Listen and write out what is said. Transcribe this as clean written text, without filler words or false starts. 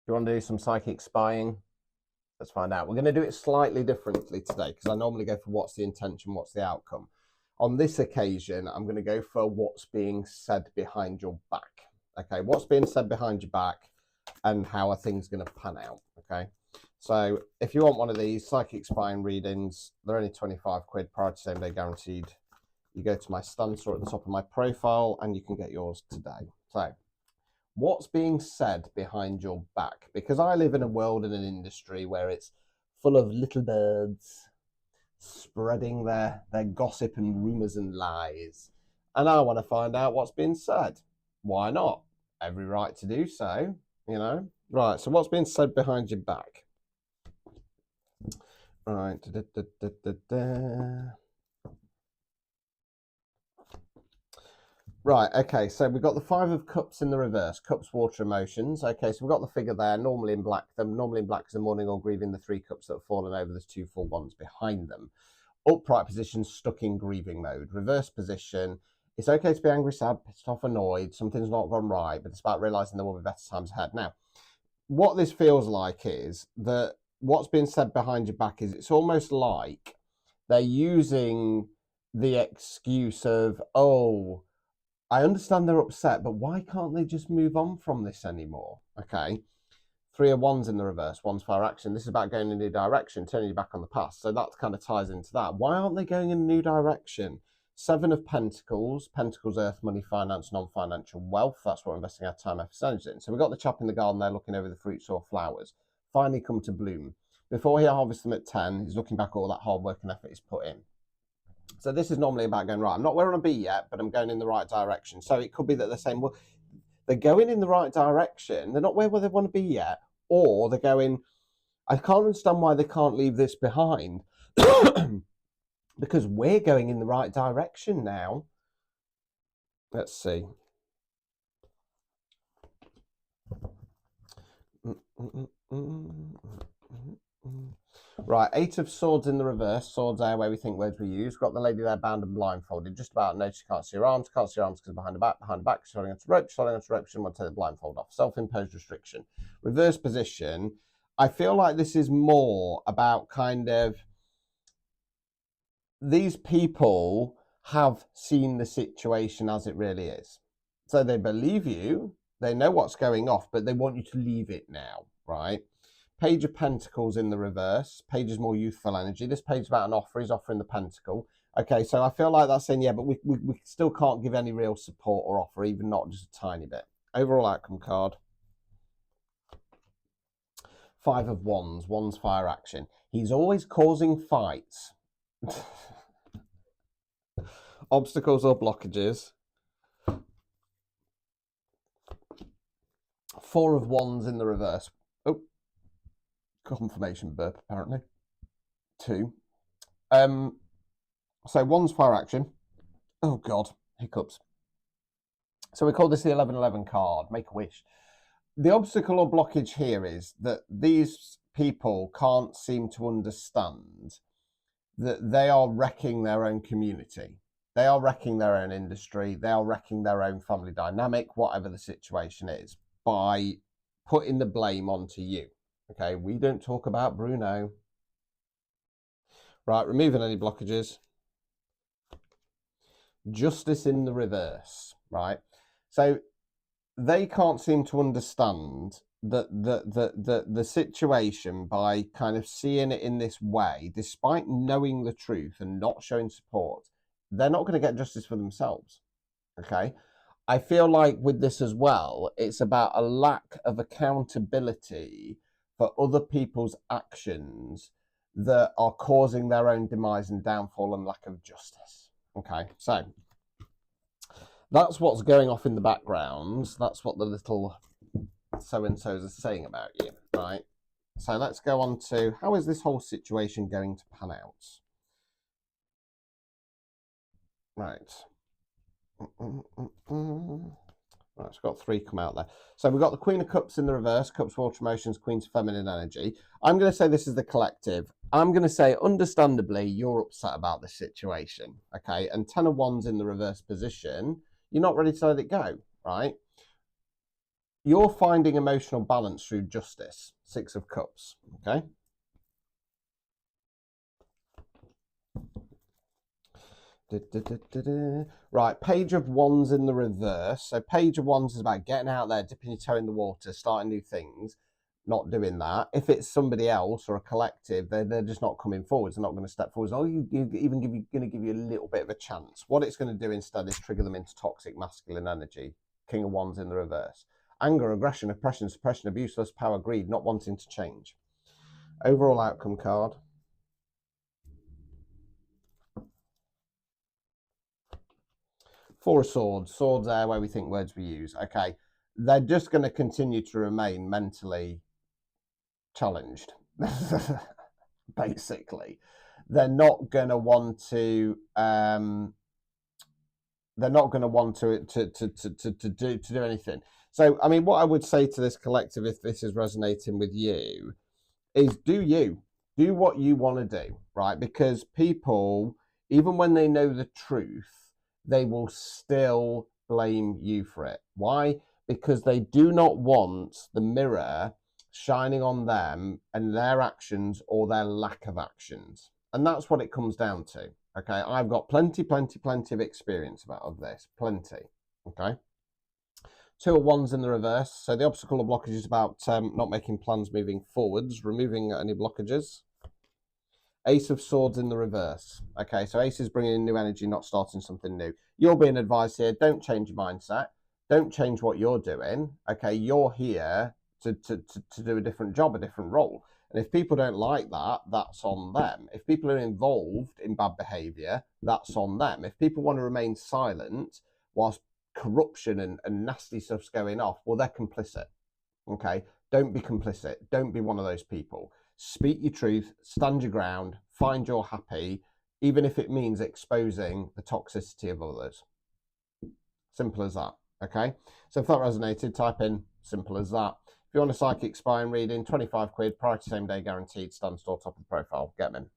Do you want to do some psychic spying? Let's find out. We're going to do it slightly differently today because I normally go for what's the intention, what's the outcome. On this occasion, I'm going to go for what's being said behind your back. Okay, what's being said behind your back and how are things going to pan out? Okay, so if you want one of these psychic spying readings, they're only 25 quid, prior to same day guaranteed. You go to my stanza at the top of my profile and you can get yours today. So, what's being said behind your back? Because I live in a world and an industry where it's full of little birds spreading their gossip and rumours and lies. And I want to find out what's being said. Why not? Every right to do so, you know. Right, so what's being said behind your back? Right. Right, okay, so we've got the Five of Cups in the reverse. Cups, water, emotions. Okay, so we've got the figure there, normally in black. Normally in black is the mourning or grieving, the three cups that have fallen over. There's two full ones behind them. Upright position, stuck in grieving mode. Reverse position, it's okay to be angry, sad, pissed off, annoyed. Something's not gone right, but it's about realising there will be better times ahead. Now, what this feels like is that what's being said behind your back is it's almost like they're using the excuse of, oh, I understand they're upset, but why can't they just move on from this anymore? Okay. Three of Wands in the reverse, Wands fire action. This is about going in a new direction, turning your back on the past. So that kind of ties into that. Why aren't they going in a new direction? Seven of Pentacles, Pentacles, earth, money, finance, non-financial wealth. That's what we're investing our time, effort, energy in. So we've got the chap in the garden there looking over the fruits or flowers. Finally come to bloom. Before he harvests them at 10, he's looking back at all that hard work and effort he's put in. So this is normally about going, right, I'm not where I want to be yet, but I'm going in the right direction. So it could be that they're saying, well, they're going in the right direction. They're not where they want to be yet. Or they're going, I can't understand why they can't leave this behind. Because we're going in the right direction now. Let's see. Right, Eight of Swords in the reverse. Swords are where we think words we use. Got the lady there bound and blindfolded. Just about notice she can't see her arms. Can't see her arms because behind her back. Behind her back, she's holding onto rope. She's holding onto rope. She wants to take the blindfold off. Self-imposed restriction. Reverse position. I feel like this is more about kind of these people have seen the situation as it really is. So they believe you. They know what's going off, but they want you to leave it now, right? Page of Pentacles in the reverse. Page is more youthful energy. This page is about an offer. He's offering the pentacle. Okay, so I feel like that's saying, yeah, but we still can't give any real support or offer, even not just a tiny bit. Overall outcome card. Five of Wands. Wands fire action. He's always causing fights. Obstacles or blockages. Four of Wands in the reverse. Oh, confirmation burp, apparently. Two. So Wands fire action. Oh, God. Hiccups. So we call this the 1111 card. Make a wish. The obstacle or blockage here is that these people can't seem to understand that they are wrecking their own community. They are wrecking their own industry. They are wrecking their own family dynamic, whatever the situation is, by putting the blame onto you. Okay, we don't talk about Bruno. Right, removing any blockages. Justice in the reverse, right? So they can't seem to understand the situation by kind of seeing it in this way, despite knowing the truth and not showing support. They're not going to get justice for themselves. Okay. I feel like with this as well, it's about a lack of accountability for other people's actions that are causing their own demise and downfall and lack of justice. Okay, so that's what's going off in the background. That's what the little so-and-sos are saying about you, right? So let's go on to how is this whole situation going to pan out? Right. Right, it's got three come out there. So we've got the Queen of Cups in the reverse, Cups, water, emotions, Queen's feminine energy. I'm going to say this is the collective. I'm going to say, understandably, you're upset about this situation, okay? And Ten of Wands in the reverse position, you're not ready to let it go, right? you're finding emotional balance through justice. 6 of Cups. Okay. Right, Page of Wands in the reverse. So Page of Wands is about getting out there, dipping your toe in the water, starting new things, not doing that. If it's somebody else or a collective, they're just not coming forwards. They're not going to step forwards. Or you even going to give you a little bit of a chance. What it's going to do instead is trigger them into toxic masculine energy. King of Wands in the reverse. Anger, aggression, oppression, suppression, abuse, lust, power, greed, not wanting to change. Overall outcome card. Four of Swords. Swords are where we think words we use. Okay. They're just going to continue to remain mentally challenged, basically. They're not going to want to. They're not going to want to do anything. So, I mean, what I would say to this collective, if this is resonating with you, is do what you want to do, right? Because people, even when they know the truth, they will still blame you for it. Why? Because they do not want the mirror shining on them and their actions or their lack of actions. And that's what it comes down to. Okay, I've got plenty of experience of this. Plenty. Okay. 2 of Wands in the reverse. So the obstacle or blockage is about not making plans moving forwards, removing any blockages. Ace of Swords in the reverse. Okay, so Ace is bringing in new energy, not starting something new. You're being advised here, don't change your mindset. Don't change what you're doing. Okay, you're here to do a different job, a different role. And if people don't like that, that's on them. If people are involved in bad behaviour, that's on them. If people want to remain silent whilst corruption and nasty stuff's going off, well, they're complicit. Okay, don't be complicit. Don't be one of those people. Speak your truth, stand your ground, find you're happy, even if it means exposing the toxicity of others. Simple as that. Okay, so if that resonated, type in simple as that. If you want a psychic spine reading, 25 quid, priority same day guaranteed, stand store top of the profile. Get them in.